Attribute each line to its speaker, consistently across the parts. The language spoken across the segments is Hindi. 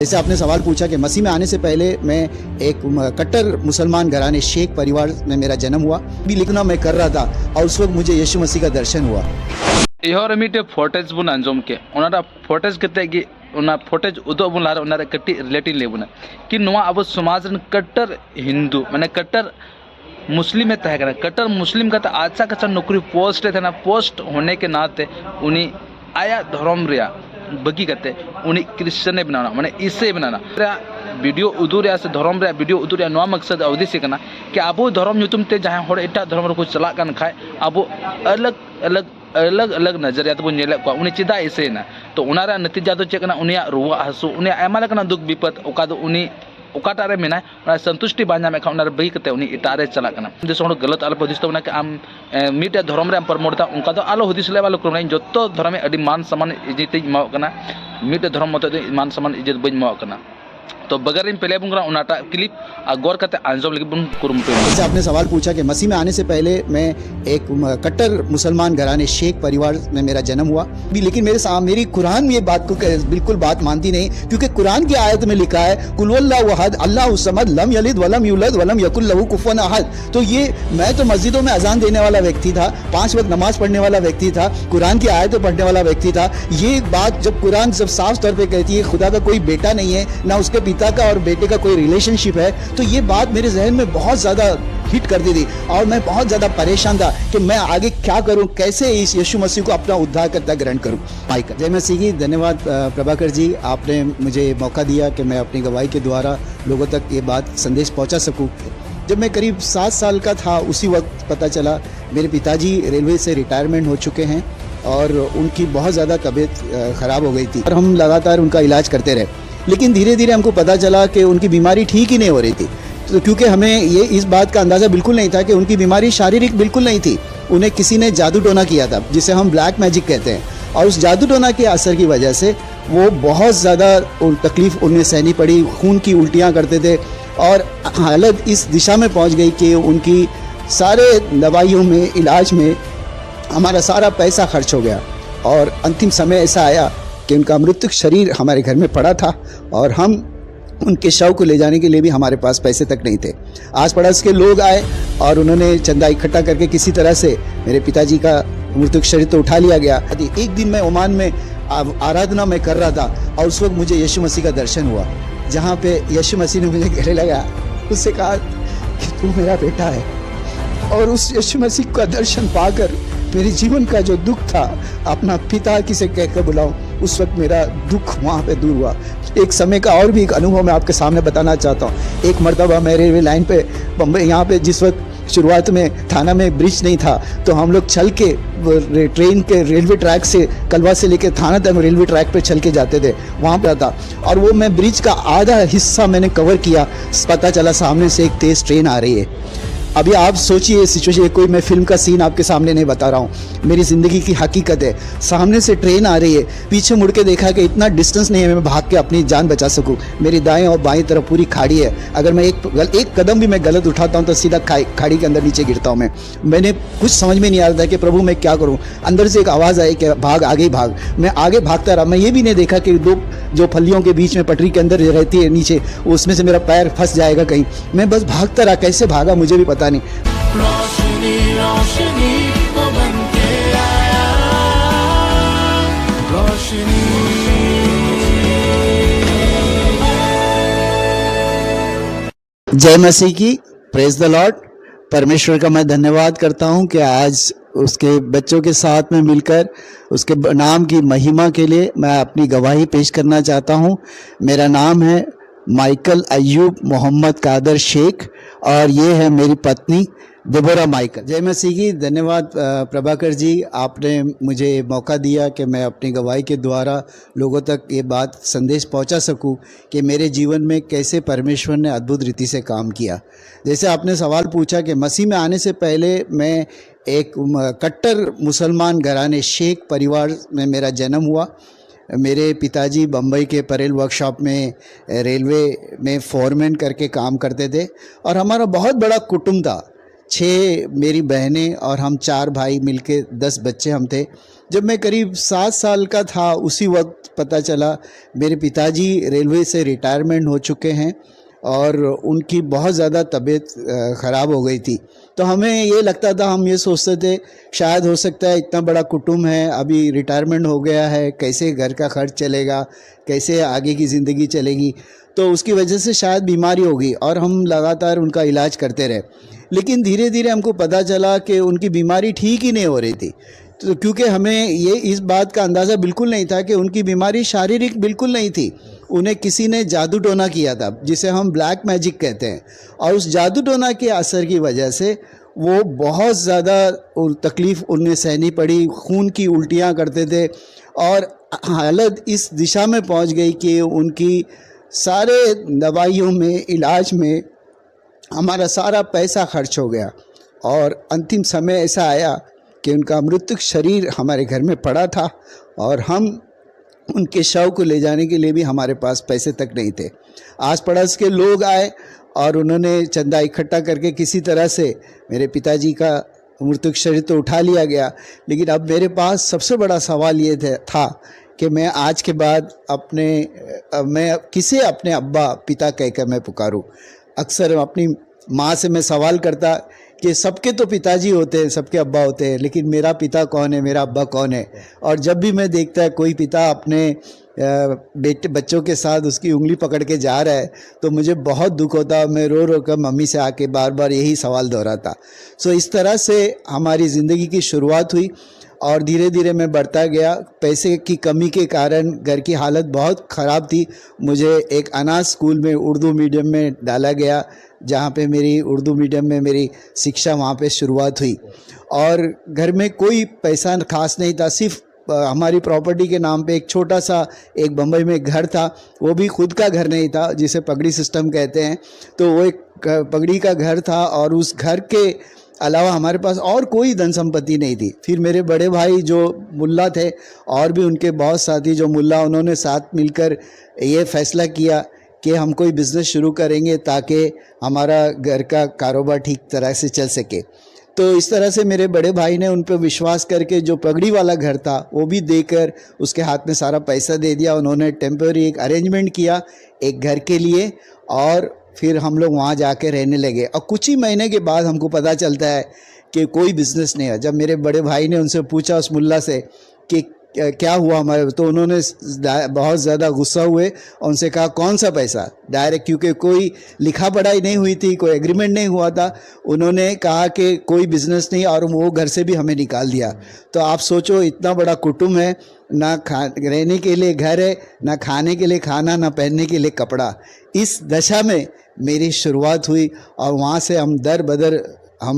Speaker 1: जैसे आपने सवाल पूछा कि मसीह में आने से पहले मैं एक कट्टर मुसलमान घराने शेख परिवार में मेरा जन्म हुआ भी लिखना मैं कर रहा था और उस वक्त मुझे यीशु मसीह का दर्शन हुआ।
Speaker 2: इहर मिटे फोटेज बुन आंजम के ओनाटा फोटेज कते कि ओना फोटेज उदो बुन लार ओना कट्टी रिलेटिव लेबुना कि नोआ अब समाज रन कट्टर हिंदू माने कट्टर मुस्लिम में तय कट्टर मुस्लिम का अच्छा अच्छा नौकरी पोस्ट थे ना पोस्ट होने के नाते उन्हीं आया धर्म रिया बगी करते उन्हीं क्रिश्चियन बनाना माने ईसाई बनाना वीडियो उदूर से धर्म रे वीडियो उदूर नवा मकसद अवधि से कना कि अब धर्म नुतुम ते जहां हर एटा धर्म को चला कन खाए अब अलग अलग अलग अलग नजरिया तब नेले को उनी चिदा ईसाई ना तो उनारा नतीजा तो चेकना उनिया रुवा हसु उनी आयमा लकना दुख विपद ओका दो उनी ओकाटारे मेना संतुष्टि बांजा में खाना बही करते उनी इटारे चला करना जैसे हम गलत आलो हदिस तो कि आम मीटे धर्म रे प्रमोट उनका तो आलो हदिस ले वालो क्रम जो धर्म अड़ी मान सम्मान इज्जत इमावकना मीटे धर्म मत मान सम्मान इज्जत बन इमावकना तो बगर इन पहले बुंगरा उनाटा क्लिप गौर करते आंजम लगे बुन कुरुमते।
Speaker 1: जैसे आपने सवाल पूछा कि मसीह में आने से पहले मैं एक कट्टर मुसलमान घराने शेख परिवार में मेरा जन्म हुआ भी, लेकिन मेरी कुरान में ये बात को बिल्कुल बात मानती नहीं, क्योंकि कुरान की आयत में लिखा है कुल हुवल्लाहु अहद अल्लाहु समद लम यलिद वलम यूलद वलम यकुल लहू कुफुवन अहद। तो ये मैं तो मस्जिदों में अजान देने वाला व्यक्ति था, 5 वक्त नमाज पढ़ने वाला व्यक्ति था, कुरान की आयतें पढ़ने वाला व्यक्ति था। ये बात जब कुरान जब साफ तौर पे कहती है खुदा का कोई बेटा नहीं है, ना उसके पिता का और बेटे का कोई रिलेशनशिप है, तो ये बात मेरे जहन में बहुत ज़्यादा हिट कर दी थी और मैं बहुत ज़्यादा परेशान था कि मैं आगे क्या करूं, कैसे इस यीशु मसीह को अपना उद्धारकर्ता ग्रहण करूं। माइकल जय मसीह की। धन्यवाद प्रभाकर जी, आपने मुझे मौका दिया कि मैं अपनी गवाही के द्वारा लोगों तक ये बात संदेश पहुंचा सकूं। जब मैं करीब 7 साल का था उसी वक्त पता चला मेरे पिताजी रेलवे से रिटायरमेंट हो चुके हैं और उनकी बहुत ज़्यादा तबीयत ख़राब हो गई थी और हम लगातार उनका इलाज करते रहे, लेकिन धीरे धीरे हमको पता चला कि उनकी बीमारी ठीक ही नहीं हो रही थी। तो क्योंकि हमें ये इस बात का अंदाज़ा बिल्कुल नहीं था कि उनकी बीमारी शारीरिक बिल्कुल नहीं थी, उन्हें किसी ने जादू टोना किया था जिसे हम ब्लैक मैजिक कहते हैं, और उस जादू टोना के असर की वजह से वो बहुत ज़्यादा तकलीफ़ उन्हें सहनी पड़ी, खून की उल्टियाँ करते थे और हालत इस दिशा में पहुँच गई कि उनकी सारे दवाइयों में इलाज में हमारा सारा पैसा खर्च हो गया और अंतिम समय ऐसा आया कि उनका मृतक शरीर हमारे घर में पड़ा था और हम उनके शव को ले जाने के लिए भी हमारे पास पैसे तक नहीं थे। आस पड़ोस के लोग आए और उन्होंने चंदा इकट्ठा करके किसी तरह से मेरे पिताजी का मृतक शरीर तो उठा लिया गया। एक दिन मैं ओमान में आराधना में कर रहा था और उस वक्त मुझे यीशु मसीह का दर्शन हुआ, जहाँ पे यीशु मसीह ने मुझे गले लगा, उससे कहा कि तू मेरा बेटा है। और उस यीशु मसीह का दर्शन पाकर मेरे जीवन का जो दुख था, अपना पिता किसे कहकर बुलाऊं, उस वक्त मेरा दुख वहाँ पे दूर हुआ। एक समय का और भी एक अनुभव मैं आपके सामने बताना चाहता हूँ। एक मर्तबा मैं रेलवे लाइन पे बम्बई, यहाँ पे जिस वक्त शुरुआत में थाना में ब्रिज नहीं था तो हम लोग चल के ट्रेन के रेलवे ट्रैक से कलवा से लेकर थाना तक रेलवे ट्रैक पे चल के जाते थे, वहाँ पे था और वो मैं ब्रिज का आधा हिस्सा मैंने कवर किया, पता चला सामने से एक तेज़ ट्रेन आ रही है। अभी आप सोचिए सिचुएशन, कोई मैं फिल्म का सीन आपके सामने नहीं बता रहा हूँ, मेरी ज़िंदगी की हकीकत है। सामने से ट्रेन आ रही है, पीछे मुड़ के देखा कि इतना डिस्टेंस नहीं है मैं भाग के अपनी जान बचा सकूँ। मेरी दाएं और बाएं तरफ पूरी खाड़ी है, अगर मैं एक कदम भी मैं गलत उठाता हूँ तो सीधा खाड़ी के अंदर नीचे गिरता हूँ। मैंने कुछ समझ में नहीं आ रहा था कि प्रभु मैं क्या करूँ। अंदर से एक आवाज़ आई कि भाग, आगे भाग। मैं आगे भागता रहा, मैं ये भी नहीं देखा कि 2 जो फलियों के बीच में पटरी के अंदर रहती है नीचे, उसमें से मेरा पैर फंस जाएगा कहीं। मैं बस भागता रहा, कैसे भागा मुझे भी पता नहीं।
Speaker 3: रोशनी रोशनी वो बन के आया, रोशनी।
Speaker 1: जय मसीह की, प्रेज द लॉर्ड। परमेश्वर का मैं धन्यवाद करता हूं कि आज उसके बच्चों के साथ में मिलकर उसके नाम की महिमा के लिए मैं अपनी गवाही पेश करना चाहता हूं। मेरा नाम है माइकल अय्यूब मोहम्मद कादर शेख और ये है मेरी पत्नी देबोरा माइकल। जय मसीह की। धन्यवाद प्रभाकर जी, आपने मुझे मौका दिया कि मैं अपनी गवाही के द्वारा लोगों तक ये बात संदेश पहुंचा सकूं कि मेरे जीवन में कैसे परमेश्वर ने अद्भुत रीति से काम किया। जैसे आपने सवाल पूछा कि मसीह में आने से पहले मैं एक कट्टर मुसलमान घराने शेख परिवार में मेरा जन्म हुआ। मेरे पिताजी बम्बई के परेल वर्कशॉप में रेलवे में फोरमैन करके काम करते थे और हमारा बहुत बड़ा कुटुंब था। 6 मेरी बहनें और हम 4 भाई मिलके 10 बच्चे हम थे जब मैं करीब 7 साल का था उसी वक्त पता चला मेरे पिताजी रेलवे से रिटायरमेंट हो चुके हैं और उनकी बहुत ज़्यादा तबीयत ख़राब हो गई थी। तो हमें ये लगता था, हम ये सोचते थे शायद हो सकता है इतना बड़ा कुटुंब है, अभी रिटायरमेंट हो गया है, कैसे घर का खर्च चलेगा, कैसे आगे की ज़िंदगी चलेगी, तो उसकी वजह से शायद बीमारी होगी और हम लगातार उनका इलाज करते रहे। लेकिन धीरे धीरे हमको पता चला कि उनकी बीमारी ठीक ही नहीं हो रही थी। तो क्योंकि हमें ये इस बात का अंदाज़ा बिल्कुल नहीं था कि उनकी बीमारी शारीरिक बिल्कुल नहीं थी, उन्हें किसी ने जादू टोना किया था जिसे हम ब्लैक मैजिक कहते हैं, और उस जादू टोना के असर की वजह से वो बहुत ज़्यादा तकलीफ़ उन्हें सहनी पड़ी, खून की उल्टियाँ करते थे और हालत इस दिशा में पहुंच गई कि उनकी सारे दवाइयों में, इलाज में हमारा सारा पैसा खर्च हो गया और अंतिम समय ऐसा आया कि उनका मृतक शरीर हमारे घर में पड़ा था और हम उनके शव को ले जाने के लिए भी हमारे पास पैसे तक नहीं थे। आस पड़ोस के लोग आए और उन्होंने चंदा इकट्ठा करके किसी तरह से मेरे पिताजी का मृतक शरीर तो उठा लिया गया। लेकिन अब मेरे पास सबसे बड़ा सवाल ये था कि मैं आज के बाद मैं किसे अपने अब्बा पिता कहकर मैं पुकारूं। अक्सर अपनी माँ से मैं सवाल करता कि सबके तो पिताजी होते हैं, सबके अब्बा होते हैं, लेकिन मेरा पिता कौन है, मेरा अब्बा कौन है। और जब भी मैं देखता है कोई पिता अपने बच्चों के साथ उसकी उंगली पकड़ के जा रहा है तो मुझे बहुत दुख होता। मैं रो रो कर मम्मी से आके बार बार यही सवाल दोहराता। सो इस तरह से हमारी ज़िंदगी की शुरुआत हुई और धीरे धीरे मैं बढ़ता गया। पैसे की कमी के कारण घर की हालत बहुत ख़राब थी। मुझे एक अनाथ स्कूल में उर्दू मीडियम में डाला गया, जहाँ पे मेरी उर्दू मीडियम में मेरी शिक्षा वहाँ पे शुरुआत हुई। और घर में कोई पैसा खास नहीं था, सिर्फ हमारी प्रॉपर्टी के नाम पे एक छोटा सा एक बम्बई में घर था, वो भी खुद का घर नहीं था, जिसे पगड़ी सिस्टम कहते हैं। तो वो एक पगड़ी का घर था और उस घर के अलावा हमारे पास और कोई धन संपत्ति नहीं थी। फिर मेरे बड़े भाई जो मुल्ला थे और भी उनके बहुत साथी जो मुल्ला, उन्होंने साथ मिलकर ये फ़ैसला किया कि हम कोई बिज़नेस शुरू करेंगे ताकि हमारा घर का कारोबार ठीक तरह से चल सके। तो इस तरह से मेरे बड़े भाई ने उन पर विश्वास करके जो पगड़ी वाला घर था वो भी देकर उसके हाथ में सारा पैसा दे दिया। उन्होंने टेम्पररी एक अरेंजमेंट किया एक घर के लिए और फिर हम लोग वहाँ जाके रहने लगे। और कुछ ही महीने के बाद हमको पता चलता है कि कोई बिज़नेस नहीं है। जब मेरे बड़े भाई ने उनसे पूछा उस मुल्ला से कि क्या हुआ हमारे, तो उन्होंने बहुत ज़्यादा गुस्सा हुए और उनसे कहा कौन सा पैसा डायरेक्ट, क्योंकि कोई लिखा पढ़ाई नहीं हुई थी, कोई एग्रीमेंट नहीं हुआ था। उन्होंने कहा कि कोई बिज़नेस नहीं और वो घर से भी हमें निकाल दिया। तो आप सोचो, इतना बड़ा कुटुंब है, ना रहने के लिए घर है, ना खाने के लिए खाना, ना पहनने के लिए कपड़ा। इस दशा में मेरी शुरुआत हुई और वहाँ से हम दर बदर हम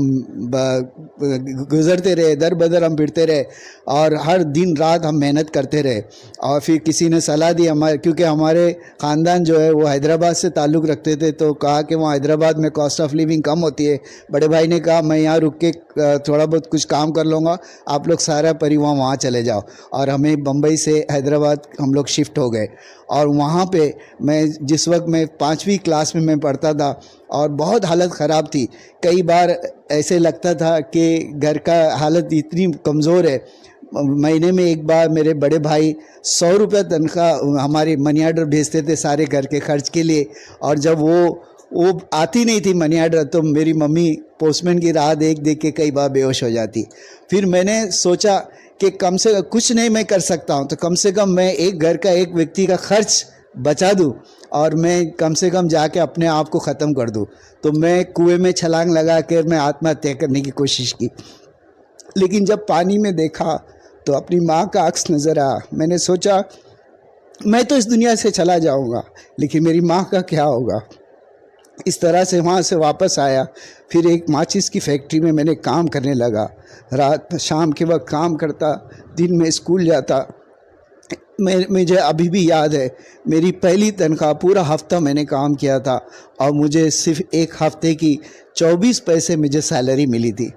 Speaker 1: गुज़रते रहे, दर बदर हम फिरते रहे और हर दिन रात हम मेहनत करते रहे। और फिर किसी ने सलाह दी क्योंकि हमारे ख़ानदान जो है वो हैदराबाद से ताल्लुक़ रखते थे, तो कहा कि वहाँ हैदराबाद में कॉस्ट ऑफ लिविंग कम होती है। बड़े भाई ने कहा मैं यहाँ रुक के थोड़ा बहुत कुछ काम कर लूँगा, आप लोग सारा परिवार वहाँ चले जाओ। और हमें बम्बई से हैदराबाद हम लोग शिफ्ट हो गए। और वहाँ पे मैं जिस वक्त मैं 5वीं क्लास में मैं पढ़ता था और बहुत हालत ख़राब थी। कई बार ऐसे लगता था कि घर का हालत इतनी कमज़ोर है। महीने में एक बार मेरे बड़े भाई 100 रुपये तनख्वाह हमारी मनी आर्डर भेजते थे सारे घर के खर्च के लिए। और जब वो आती नहीं थी मनी आर्डर, तो मेरी मम्मी पोस्टमैन की राह देख देख के कई बार बेहोश हो जाती। फिर मैंने सोचा कि कम से कुछ नहीं मैं कर सकता हूँ, तो कम से कम मैं एक घर का एक व्यक्ति का खर्च बचा दूँ और मैं कम से कम जाके अपने आप को ख़त्म कर दूँ। तो मैं कुएं में छलांग लगा कर मैं आत्महत्या करने की कोशिश की। लेकिन जब पानी में देखा तो अपनी माँ का अक्स नज़र आया। मैंने सोचा मैं तो इस दुनिया से चला जाऊँगा, लेकिन मेरी माँ का क्या होगा। इस तरह से वहाँ से वापस आया। फिर एक माचिस की फैक्ट्री में मैंने काम करने लगा। रात शाम के वक्त काम करता, दिन में स्कूल जाता। मुझे अभी भी याद है मेरी पहली तनख्वाह पूरा हफ्ता मैंने काम किया था और मुझे सिर्फ एक हफ्ते की 24 पैसे मुझे सैलरी मिली थी।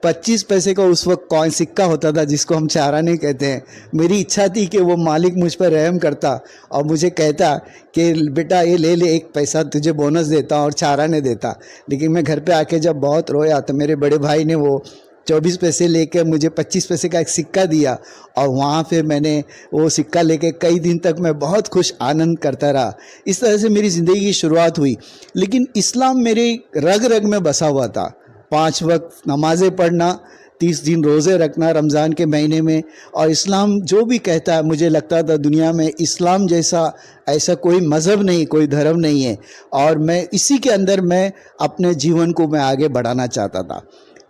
Speaker 1: 25 पैसे का उस वक्त कॉइन सिक्का होता था जिसको हम चाराने कहते हैं। मेरी इच्छा थी कि वो मालिक मुझ पर रहम करता और मुझे कहता कि बेटा ये ले ले, एक पैसा तुझे बोनस देता और चाराने देता। लेकिन मैं घर पे आके जब बहुत रोया तो मेरे बड़े भाई ने वो 24 पैसे लेकर मुझे 25 पैसे का एक सिक्का दिया और वहाँ पे मैंने वो सिक्का लेके कई दिन तक मैं बहुत खुश आनंद करता रहा। इस तरह से मेरी ज़िंदगी की शुरुआत हुई। लेकिन इस्लाम मेरे रग रग में बसा हुआ था। 5 वक्त नमाज़ें पढ़ना, 30 दिन रोज़े रखना रमज़ान के महीने में, और इस्लाम जो भी कहता है, मुझे लगता था दुनिया में इस्लाम जैसा ऐसा कोई मज़हब नहीं, कोई धर्म नहीं है, और मैं इसी के अंदर मैं अपने जीवन को मैं आगे बढ़ाना चाहता था।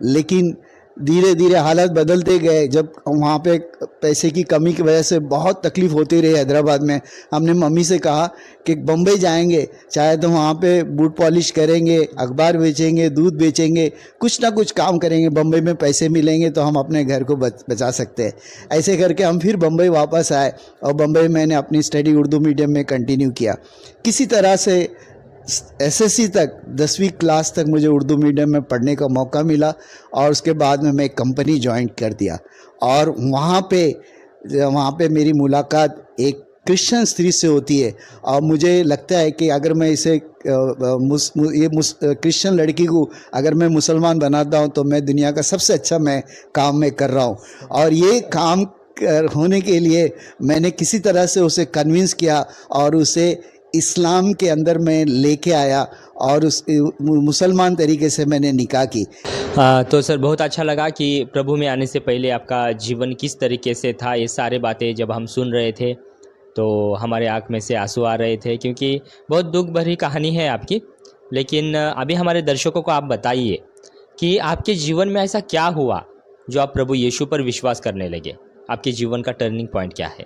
Speaker 1: लेकिन धीरे धीरे हालात बदलते गए। जब वहाँ पे पैसे की कमी की वजह से बहुत तकलीफ़ होती रही हैदराबाद में, हमने मम्मी से कहा कि बम्बई जाएंगे, चाहे तो वहाँ पे बूट पॉलिश करेंगे, अखबार बेचेंगे, दूध बेचेंगे, कुछ ना कुछ काम करेंगे, बम्बई में पैसे मिलेंगे तो हम अपने घर को बचा सकते हैं। ऐसे करके हम फिर बम्बई वापस आए और बम्बई मैंने अपनी स्टडी उर्दू मीडियम में कंटिन्यू किया। किसी तरह से एसएससी तक 10वीं क्लास तक मुझे उर्दू मीडियम में पढ़ने का मौका मिला, और उसके बाद में मैं एक कंपनी ज्वाइन कर दिया। और वहाँ पे मेरी मुलाकात एक क्रिश्चियन स्त्री से होती है, और मुझे लगता है कि अगर मैं इसे क्रिश्चियन लड़की को अगर मैं मुसलमान बनाता हूँ तो मैं दुनिया का सबसे अच्छा मैं काम में कर रहा हूँ। और ये काम होने के लिए मैंने किसी तरह से उसे कन्विंस किया और उसे इस्लाम के अंदर मैं लेके आया, और उस मुसलमान तरीके से मैंने निकाह की।
Speaker 4: तो सर बहुत अच्छा लगा कि प्रभु में आने से पहले आपका जीवन किस तरीके से था। ये सारे बातें जब हम सुन रहे थे तो हमारे आँख में से आंसू आ रहे थे, क्योंकि बहुत दुख भरी कहानी है आपकी। लेकिन अभी हमारे दर्शकों को आप बताइए कि आपके जीवन में ऐसा क्या हुआ जो आप प्रभु यीशु पर विश्वास करने लगे। आपके जीवन का टर्निंग पॉइंट क्या है?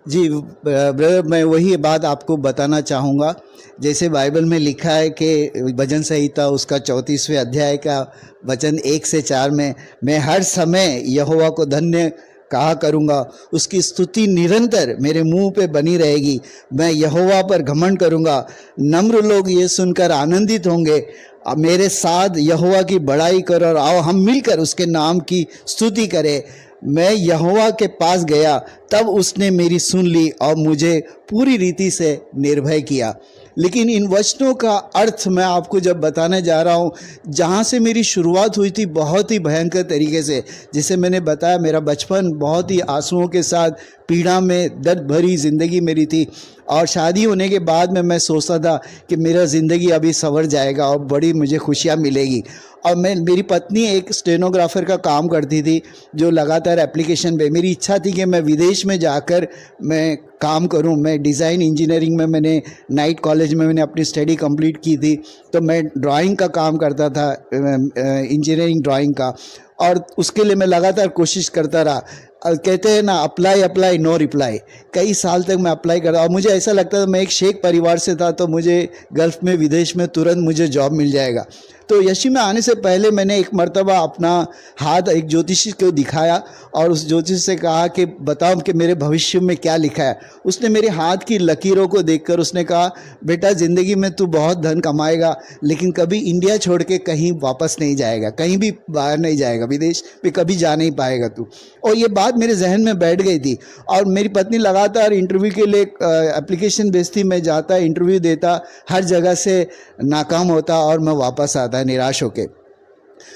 Speaker 1: जी ब्रदर, मैं वही बात आपको बताना चाहूँगा। जैसे बाइबल में लिखा है कि भजन संहिता उसका 34वें अध्याय का वचन 1 से 4 में, मैं हर समय यहोवा को धन्य कहा करूँगा, उसकी स्तुति निरंतर मेरे मुंह पे बनी रहेगी। मैं यहोवा पर घमंड करूँगा, नम्र लोग ये सुनकर आनंदित होंगे। अब मेरे साथ यहोवा की बड़ाई करो और आओ हम मिलकर उसके नाम की स्तुति करें। मैं यहोवा के पास गया, तब उसने मेरी सुन ली और मुझे पूरी रीति से निर्भय किया। लेकिन इन वचनों का अर्थ मैं आपको जब बताने जा रहा हूँ, जहाँ से मेरी शुरुआत हुई थी बहुत ही भयंकर तरीके से। जैसे मैंने बताया, मेरा बचपन बहुत ही आंसुओं के साथ पीड़ा में दर्द भरी ज़िंदगी मेरी थी, और शादी होने के बाद में मैं सोचता था कि मेरा ज़िंदगी अभी संवर जाएगा और बड़ी मुझे खुशियाँ मिलेगी। और मेरी पत्नी एक स्टेनोग्राफर का काम करती थी जो लगातार एप्लीकेशन पे, मेरी इच्छा थी कि मैं विदेश में जाकर मैं काम करूं। मैं डिज़ाइन इंजीनियरिंग में मैंने नाइट कॉलेज में मैंने अपनी स्टडी कंप्लीट की थी, तो मैं ड्राइंग का काम करता था, इंजीनियरिंग ड्राइंग का, और उसके लिए मैं लगातार कोशिश करता रहा। कहते हैं ना, अप्लाई नो रिप्लाई। कई साल तक मैं अप्लाई कर रहा, और मुझे ऐसा लगता था मैं एक शेख परिवार से था तो मुझे गल्फ़ में विदेश में तुरंत मुझे जॉब मिल जाएगा। तो यीशु में आने से पहले मैंने एक मर्तबा अपना हाथ एक ज्योतिषी को दिखाया और उस ज्योतिषी से कहा कि बताओ कि मेरे भविष्य में क्या लिखा है। उसने मेरे हाथ की लकीरों को देखकर उसने कहा, बेटा ज़िंदगी में तू बहुत धन कमाएगा लेकिन कभी इंडिया छोड़ के कहीं वापस नहीं जाएगा, कहीं भी बाहर नहीं जाएगा, विदेश में कभी जा नहीं पाएगा तू। और ये बात मेरे जहन में बैठ गई थी। और मेरी पत्नी लगातार इंटरव्यू के लिए एप्लीकेशन भेजती, मैं जाता, इंटरव्यू देता, हर जगह से नाकाम होता और मैं वापस आता निराश होके।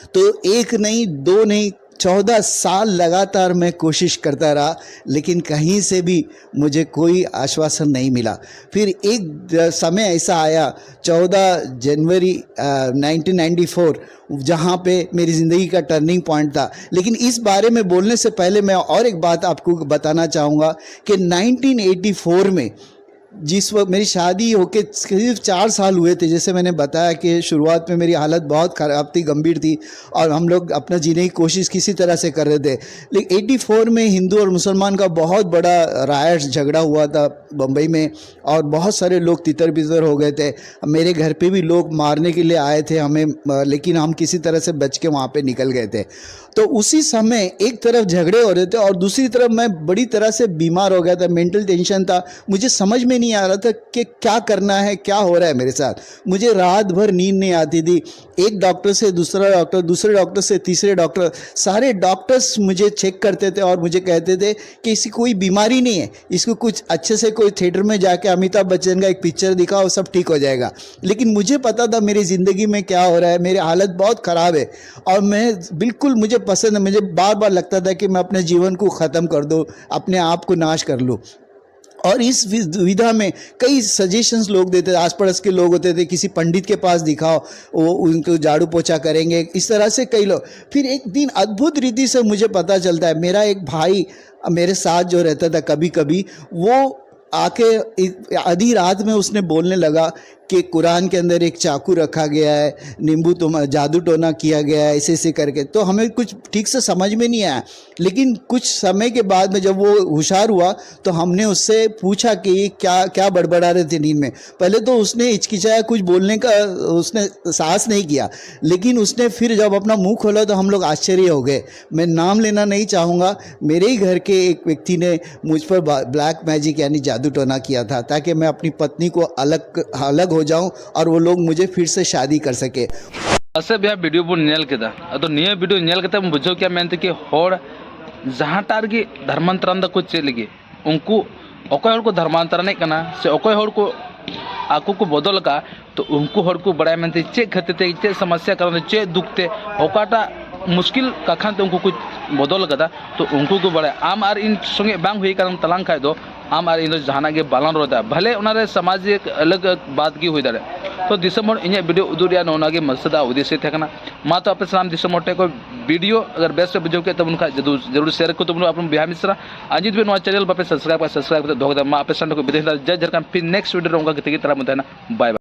Speaker 1: तो एक नहीं, दो नहीं, 14 साल लगातार मैं कोशिश करता रहा, लेकिन कहीं से भी मुझे कोई आश्वासन नहीं मिला। फिर एक समय ऐसा आया 14 जनवरी 1994, जहाँ पे मेरी ज़िंदगी का टर्निंग पॉइंट था। लेकिन इस बारे में बोलने से पहले मैं और एक बात आपको बताना चाहूँगा कि 1984 में जिस वक्त मेरी शादी होके करीब 4 साल हुए थे, जैसे मैंने बताया कि शुरुआत में मेरी हालत बहुत ख़राब थी, गंभीर थी, और हम लोग अपना जीने की कोशिश किसी तरह से कर रहे थे। लेकिन 84 में हिंदू और मुसलमान का बहुत बड़ा रायट झगड़ा हुआ था बम्बई में, और बहुत सारे लोग तितर बितर हो गए थे। मेरे घर पे भी लोग मारने के लिए आए थे हमें, लेकिन हम किसी तरह से बच के वहाँ पे निकल गए थे। तो उसी समय एक तरफ झगड़े हो रहे थे और दूसरी तरफ मैं बड़ी तरह से बीमार हो गया था, मेंटल टेंशन था, मुझे समझ में नहीं नहीं आ रहा था कि क्या करना है, क्या हो रहा है मेरे साथ। मुझे रात भर नींद नहीं आती थी। एक डॉक्टर से दूसरा डॉक्टर, दूसरे डॉक्टर से तीसरे डॉक्टर, सारे डॉक्टर्स मुझे चेक करते थे और मुझे कहते थे कि इसकी कोई बीमारी नहीं है, इसको कुछ अच्छे से कोई थिएटर में जाके अमिताभ बच्चन का एक पिक्चर दिखाओ, सब ठीक हो जाएगा। लेकिन मुझे पता था मेरी ज़िंदगी में क्या हो रहा है, मेरी हालत बहुत ख़राब है और मैं बिल्कुल, मुझे पसंद है, मुझे बार बार लगता था कि मैं अपने जीवन को ख़त्म कर दूँ, अपने आप को नाश कर लूँ। और इस विधा में कई सजेशंस लोग देते थे, आस पड़ोस के लोग होते थे, किसी पंडित के पास दिखाओ, वो उनको झाड़ू पोछा करेंगे, इस तरह से कई लोग। फिर एक दिन अद्भुत रीति से मुझे पता चलता है, मेरा एक भाई मेरे साथ जो रहता था कभी कभी, वो आके आधी रात में उसने बोलने लगा कि कुरान के अंदर एक चाकू रखा गया है, नींबू तो जादू टोना किया गया है, ऐसे ऐसे करके। तो हमें कुछ ठीक से समझ में नहीं आया, लेकिन कुछ समय के बाद में जब वो होशियार हुआ तो हमने उससे पूछा कि ये क्या क्या बड़बड़ा रहे थे नींद में। पहले तो उसने हिचकिचाया, कुछ बोलने का उसने साहस नहीं किया, लेकिन उसने फिर जब अपना मुंह खोला तो हम लोग आश्चर्य हो गए। मैं नाम लेना नहीं चाहूँगा, मेरे ही घर के एक व्यक्ति ने मुझ पर ब्लैक मैजिक यानी जादू टोना किया था, ताकि मैं अपनी पत्नी को अलग हो जाऊं और वो लोग मुझे फिर से शादी कर सके।
Speaker 2: असे भैया वीडियो बन नेल केदा अदो निये वीडियो नेल केते बुझो क्या मेनते कि होड़ जहांटार गे धर्मांतरण दा को चेद लगे उनको अकोय होड़ को धर्मांतरण कना से अकोय होड़ को आकू को बदल का, तो उनको होड़ को बड़ा मेनते चेक खते चे समस्या करते चे दुखते ओकाटा मुश्किल कखान ते उनको कुछ बदल कदा, तो उनको को बड़ा आम आर इन संगे बांग हुई कारण तलांग खाए दो आम आर इन जहाना के बालन रोदा भले उनारे समाज एक अलग बात की हुई दारे। तो दिसंबर इन वीडियो उदुरिया नोना के मकसदा उद्देश्य थकना मा तो अपने सलाम दिसंबर टे को वीडियो अगर बेस्ट पे बुझो के तब उनका जरूर शेयर को तुम अपन बिहार मिश्रा अजित भी नवा चैनल पे सब्सक्राइब कर दो मा अपने को विदेश जय झरकान फिर नेक्स्ट वीडियो रहूंगा कि तरह बताना। Bye bye.